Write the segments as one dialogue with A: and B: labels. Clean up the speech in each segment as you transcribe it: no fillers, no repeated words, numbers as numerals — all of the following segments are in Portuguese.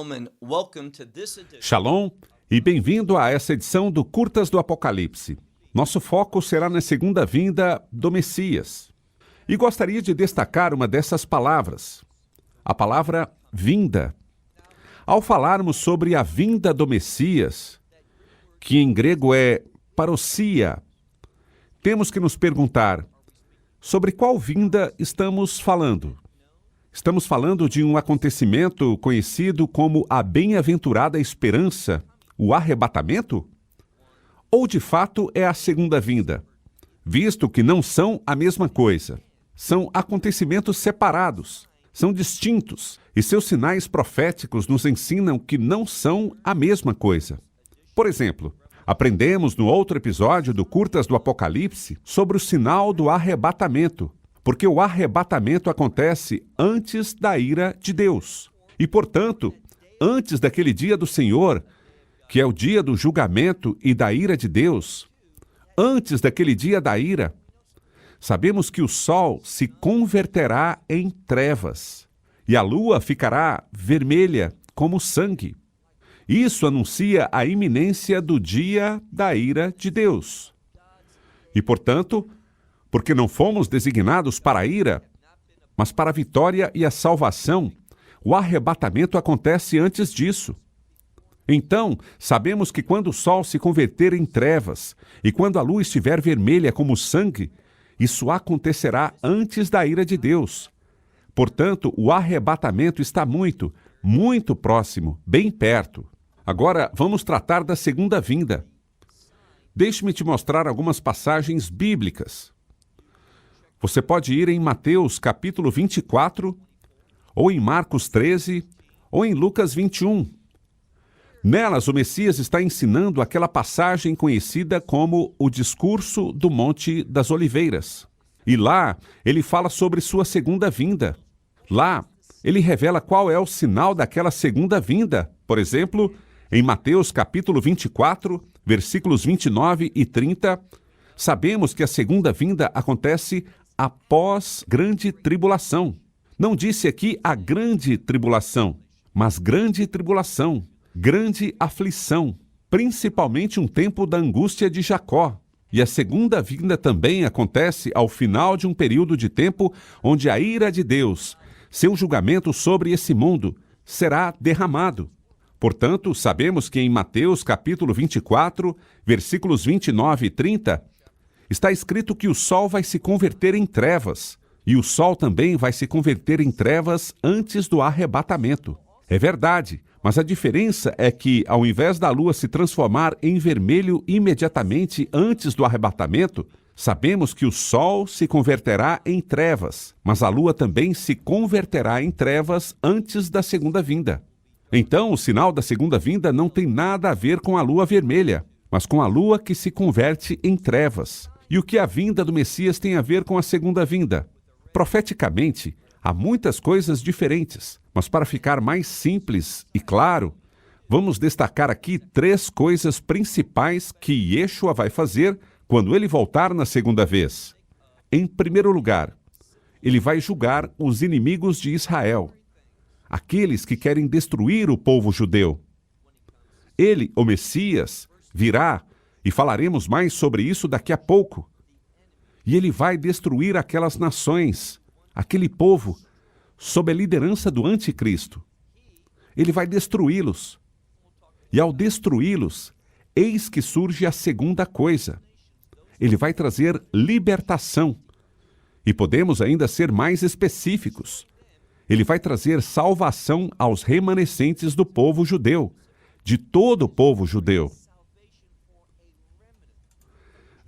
A: Shalom and welcome to this edition.
B: Shalom e bem-vindo a essa edição do Curtas do Apocalipse. Nosso foco será na segunda vinda do Messias. E gostaria de destacar uma dessas palavras, a palavra vinda. Ao falarmos sobre a vinda do Messias, que em grego é parousia, temos que nos perguntar sobre qual vinda estamos falando. Estamos falando de um acontecimento conhecido como a bem-aventurada esperança, o arrebatamento? Ou de fato é a segunda vinda, visto que não são a mesma coisa? São acontecimentos separados, são distintos, e seus sinais proféticos nos ensinam que não são a mesma coisa. Por exemplo, aprendemos no outro episódio do Curtas do Apocalipse sobre o sinal do arrebatamento, porque o arrebatamento acontece antes da ira de Deus. E, portanto, antes daquele dia do Senhor, que é o dia do julgamento e da ira de Deus, antes daquele dia da ira, sabemos que o sol se converterá em trevas e a lua ficará vermelha como sangue. Isso anuncia a iminência do dia da ira de Deus. E, portanto, porque não fomos designados para a ira, mas para a vitória e a salvação, o arrebatamento acontece antes disso. Então, sabemos que quando o sol se converter em trevas e quando a lua estiver vermelha como sangue, isso acontecerá antes da ira de Deus. Portanto, o arrebatamento está muito, muito próximo, bem perto. Agora, vamos tratar da segunda vinda. Deixe-me te mostrar algumas passagens bíblicas. Você pode ir em Mateus capítulo 24, ou em Marcos 13, ou em Lucas 21. Nelas, o Messias está ensinando aquela passagem conhecida como o discurso do Monte das Oliveiras. E lá, ele fala sobre sua segunda vinda. Lá, ele revela qual é o sinal daquela segunda vinda. Por exemplo, em Mateus capítulo 24, versículos 29 e 30, sabemos que a segunda vinda acontece após grande tribulação. Não disse aqui a grande tribulação, mas grande tribulação, grande aflição, principalmente um tempo da angústia de Jacó. E a segunda vinda também acontece ao final de um período de tempo onde a ira de Deus, seu julgamento sobre esse mundo, será derramado. Portanto, sabemos que em Mateus capítulo 24, versículos 29 e 30, está escrito que o sol vai se converter em trevas, e o sol também vai se converter em trevas antes do arrebatamento. É verdade, mas a diferença é que, ao invés da lua se transformar em vermelho imediatamente antes do arrebatamento, sabemos que o sol se converterá em trevas, mas a lua também se converterá em trevas antes da segunda vinda. Então, o sinal da segunda vinda não tem nada a ver com a lua vermelha, mas com a lua que se converte em trevas. E o que a vinda do Messias tem a ver com a segunda vinda? Profeticamente, há muitas coisas diferentes, mas para ficar mais simples e claro, vamos destacar aqui 3 coisas principais que Yeshua vai fazer quando ele voltar na segunda vez. Em primeiro lugar, ele vai julgar os inimigos de Israel, aqueles que querem destruir o povo judeu. Ele, o Messias, virá, e falaremos mais sobre isso daqui a pouco. E ele vai destruir aquelas nações, aquele povo, sob a liderança do anticristo. Ele vai destruí-los. E ao destruí-los, eis que surge a segunda coisa. Ele vai trazer libertação. E podemos ainda ser mais específicos. Ele vai trazer salvação aos remanescentes do povo judeu, de todo o povo judeu.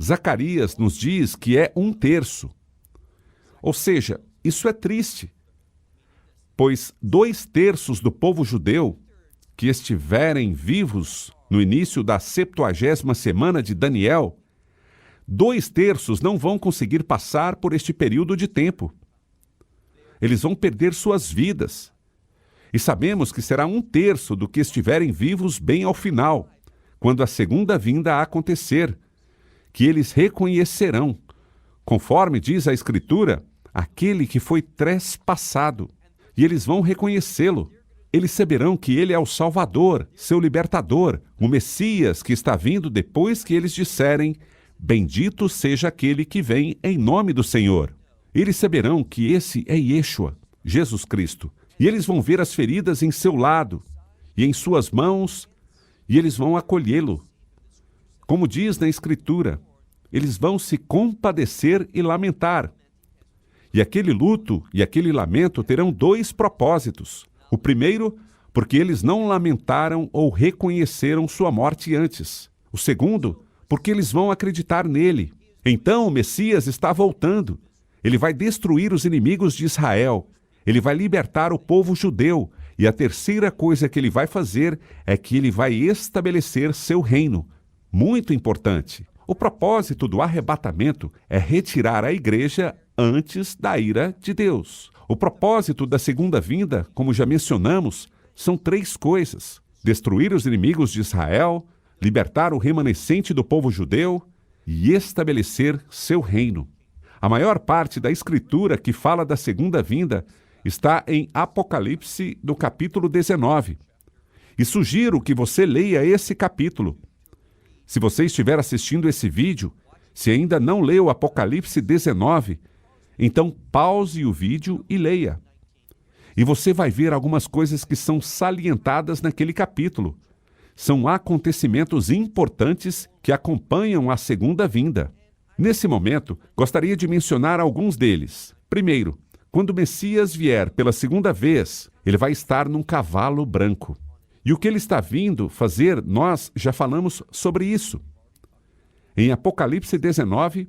B: Zacarias nos diz que é 1/3. Ou seja, isso é triste, pois 2/3 do povo judeu que estiverem vivos no início da 70ª semana de Daniel, 2/3 não vão conseguir passar por este período de tempo. Eles vão perder suas vidas. E sabemos que será 1/3 do que estiverem vivos bem ao final, quando a segunda vinda acontecer, que eles reconhecerão, conforme diz a Escritura, aquele que foi trespassado, e eles vão reconhecê-lo. Eles saberão que ele é o Salvador, seu libertador, o Messias que está vindo depois que eles disserem: bendito seja aquele que vem em nome do Senhor. Eles saberão que esse é Yeshua, Jesus Cristo. E eles vão ver as feridas em seu lado e em suas mãos, e eles vão acolhê-lo. Como diz na Escritura, eles vão se compadecer e lamentar. E aquele luto e aquele lamento terão dois propósitos. O primeiro, porque eles não lamentaram ou reconheceram sua morte antes. O segundo, porque eles vão acreditar nele. Então o Messias está voltando. Ele vai destruir os inimigos de Israel. Ele vai libertar o povo judeu. E a terceira coisa que ele vai fazer é que ele vai estabelecer seu reino. Muito importante. O propósito do arrebatamento é retirar a igreja antes da ira de Deus. O propósito da segunda vinda, como já mencionamos, são três coisas: destruir os inimigos de Israel, libertar o remanescente do povo judeu e estabelecer seu reino. A maior parte da Escritura que fala da segunda vinda está em Apocalipse, no capítulo 19. E sugiro que você leia esse capítulo. Se você estiver assistindo esse vídeo, se ainda não leu Apocalipse 19, então pause o vídeo e leia. E você vai ver algumas coisas que são salientadas naquele capítulo. São acontecimentos importantes que acompanham a segunda vinda. Nesse momento, gostaria de mencionar alguns deles. Primeiro, quando o Messias vier pela segunda vez, ele vai estar num cavalo branco. E o que ele está vindo fazer, nós já falamos sobre isso. Em Apocalipse 19,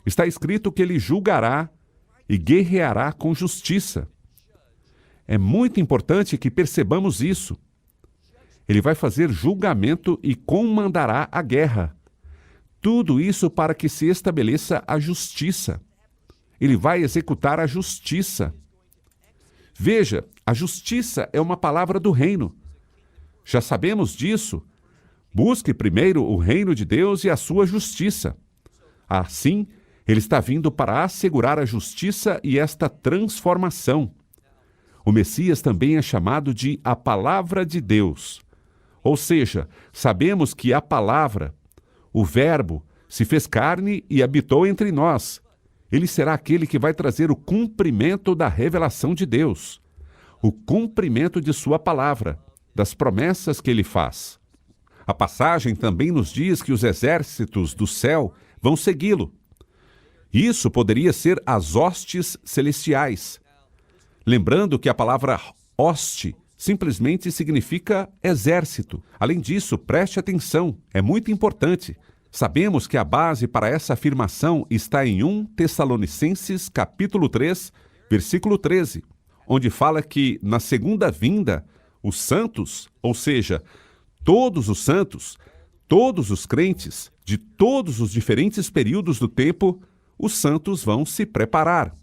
B: está escrito que ele julgará e guerreará com justiça. É muito importante que percebamos isso. Ele vai fazer julgamento e comandará a guerra. Tudo isso para que se estabeleça a justiça. Ele vai executar a justiça. Veja, a justiça é uma palavra do reino. Já sabemos disso. Busque primeiro o reino de Deus e a sua justiça. Assim, ele está vindo para assegurar a justiça e esta transformação. O Messias também é chamado de a Palavra de Deus. Ou seja, sabemos que a palavra, o Verbo, se fez carne e habitou entre nós. Ele será aquele que vai trazer o cumprimento da revelação de Deus, o cumprimento de sua palavra, das promessas que ele faz. A passagem também nos diz que os exércitos do céu vão segui-lo. Isso poderia ser as hostes celestiais. Lembrando que a palavra hoste simplesmente significa exército. Além disso, preste atenção, é muito importante. Sabemos que a base para essa afirmação está em 1 Tessalonicenses, capítulo 3, versículo 13, onde fala que na segunda vinda, os santos, ou seja, todos os santos, todos os crentes, de todos os diferentes períodos do tempo, os santos vão se preparar.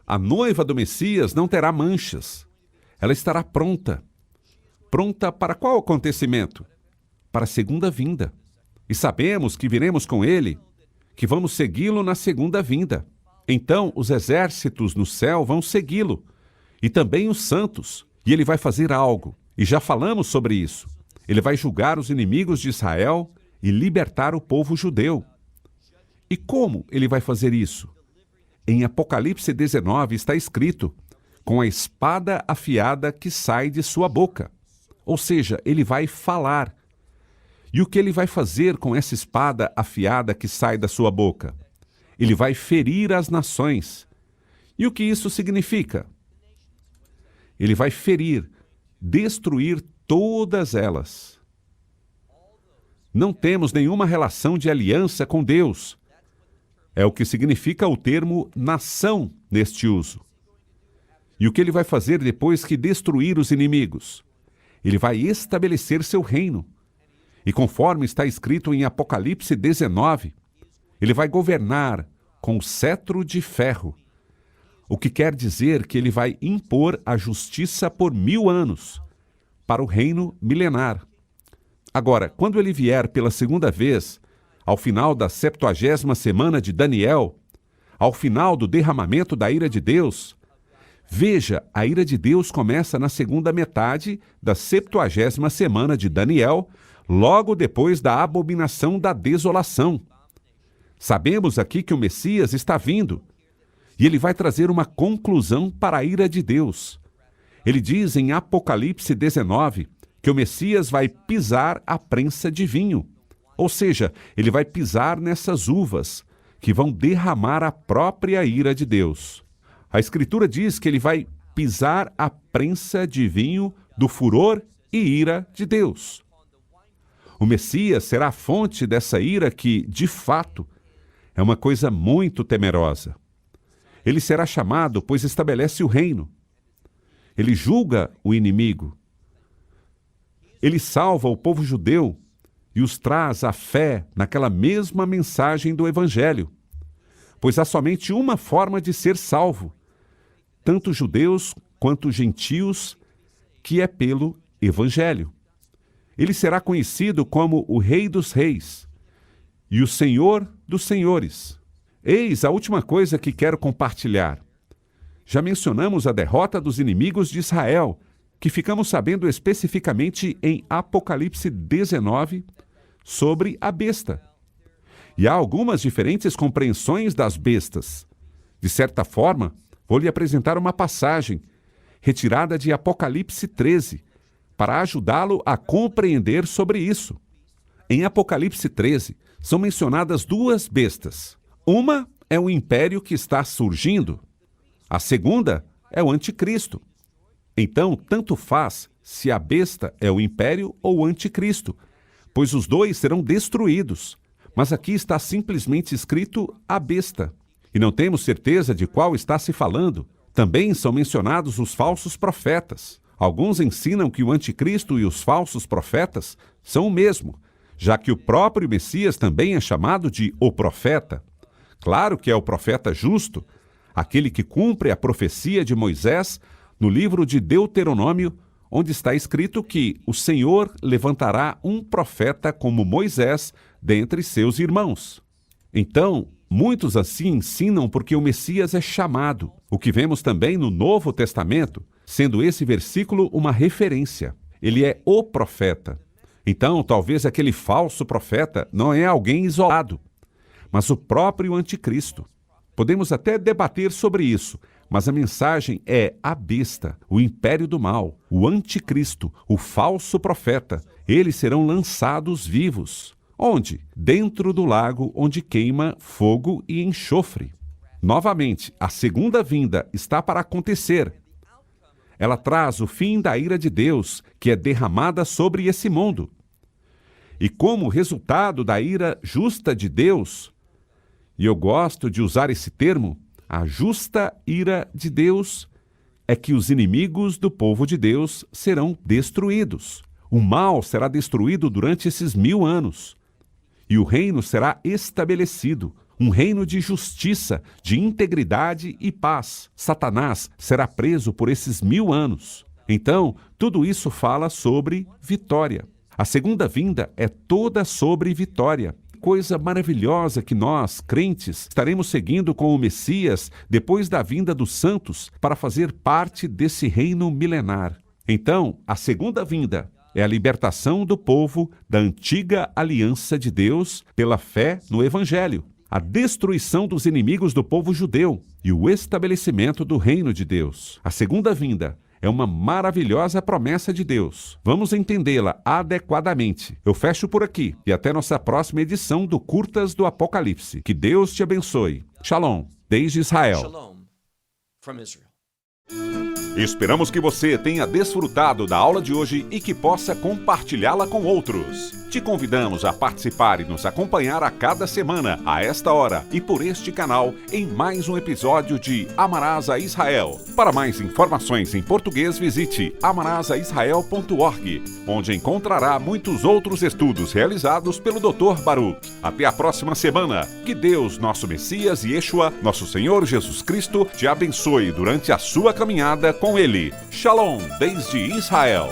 B: A noiva do Messias não terá manchas. Ela estará pronta. Pronta para qual acontecimento? Para a segunda vinda. E sabemos que viremos com ele, que vamos segui-lo na segunda vinda. Então, os exércitos no céu vão segui-lo, e também os santos, e ele vai fazer algo. E já falamos sobre isso. Ele vai julgar os inimigos de Israel e libertar o povo judeu. E como ele vai fazer isso? Em Apocalipse 19 está escrito: com a espada afiada que sai de sua boca. Ou seja, ele vai falar. E o que ele vai fazer com essa espada afiada que sai da sua boca? Ele vai ferir as nações. E o que isso significa? Ele vai ferir, destruir todas elas. Não temos nenhuma relação de aliança com Deus. É o que significa o termo nação neste uso. E o que ele vai fazer depois que destruir os inimigos? Ele vai estabelecer seu reino. E conforme está escrito em Apocalipse 19, ele vai governar com o cetro de ferro. O que quer dizer que ele vai impor a justiça por 1000 anos, para o reino milenar. Agora, quando ele vier pela segunda vez, ao final da 70ª semana de Daniel, ao final do derramamento da ira de Deus, Veja, a ira de Deus começa na segunda metade da 70ª semana de Daniel, logo depois da abominação da desolação. Sabemos aqui que o Messias está vindo, e ele vai trazer uma conclusão para a ira de Deus. Ele diz em Apocalipse 19 que o Messias vai pisar a prensa de vinho, ou seja, ele vai pisar nessas uvas, que vão derramar a própria ira de Deus. A Escritura diz que ele vai pisar a prensa de vinho do furor e ira de Deus. O Messias será a fonte dessa ira que, de fato, é uma coisa muito temerosa. Ele será chamado, pois estabelece o reino. Ele julga o inimigo. Ele salva o povo judeu e os traz à fé naquela mesma mensagem do Evangelho. Pois há somente uma forma de ser salvo, tanto judeus quanto gentios, que é pelo Evangelho. Ele será conhecido como o Rei dos Reis e o Senhor dos Senhores. Eis a última coisa que quero compartilhar. Já mencionamos a derrota dos inimigos de Israel, que ficamos sabendo especificamente em Apocalipse 19, sobre a besta. E há algumas diferentes compreensões das bestas. De certa forma, vou lhe apresentar uma passagem, retirada de Apocalipse 13, para ajudá-lo a compreender sobre isso. Em Apocalipse 13, são mencionadas duas bestas. Uma é o império que está surgindo. A segunda é o anticristo. Então, tanto faz se a besta é o império ou o anticristo, pois os dois serão destruídos. Mas aqui está simplesmente escrito a besta. E não temos certeza de qual está se falando. Também são mencionados os falsos profetas. Alguns ensinam que o anticristo e os falsos profetas são o mesmo, já que o próprio Messias também é chamado de o profeta. Claro que é o profeta justo, aquele que cumpre a profecia de Moisés no livro de Deuteronômio, onde está escrito que o Senhor levantará um profeta como Moisés dentre seus irmãos. Então, muitos assim ensinam porque o Messias é chamado, o que vemos também no Novo Testamento, sendo esse versículo uma referência. Ele é o profeta. Então, talvez aquele falso profeta não é alguém isolado, mas o próprio anticristo. Podemos até debater sobre isso, mas a mensagem é a besta, o império do mal, o anticristo, o falso profeta. Eles serão lançados vivos. Onde? Dentro do lago onde queima fogo e enxofre. Novamente, a segunda vinda está para acontecer. Ela traz o fim da ira de Deus, que é derramada sobre esse mundo. E como resultado da ira justa de Deus, e eu gosto de usar esse termo, a justa ira de Deus, é que os inimigos do povo de Deus serão destruídos. O mal será destruído durante esses 1000 anos. E o reino será estabelecido, um reino de justiça, de integridade e paz. Satanás será preso por esses 1000 anos. Então, tudo isso fala sobre vitória. A segunda vinda é toda sobre vitória. Coisa maravilhosa que nós, crentes, estaremos seguindo com o Messias depois da vinda dos santos para fazer parte desse reino milenar. Então, a segunda vinda é a libertação do povo da antiga aliança de Deus pela fé no Evangelho, a destruição dos inimigos do povo judeu e o estabelecimento do reino de Deus. A segunda vinda é uma maravilhosa promessa de Deus. Vamos entendê-la adequadamente. Eu fecho por aqui e até nossa próxima edição do Curtas do Apocalipse. Que Deus te abençoe. Shalom, desde Israel.
A: Shalom from Israel.
B: Esperamos que você tenha desfrutado da aula de hoje e que possa compartilhá-la com outros. Te convidamos a participar e nos acompanhar a cada semana, a esta hora e por este canal, em mais um episódio de Amarás a Israel. Para mais informações em português, visite amarasaisrael.org, onde encontrará muitos outros estudos realizados pelo Dr. Baruch. Até a próxima semana. Que Deus, nosso Messias e Yeshua, nosso Senhor Jesus Cristo, te abençoe durante a sua caminhada com Ele. Shalom, desde Israel.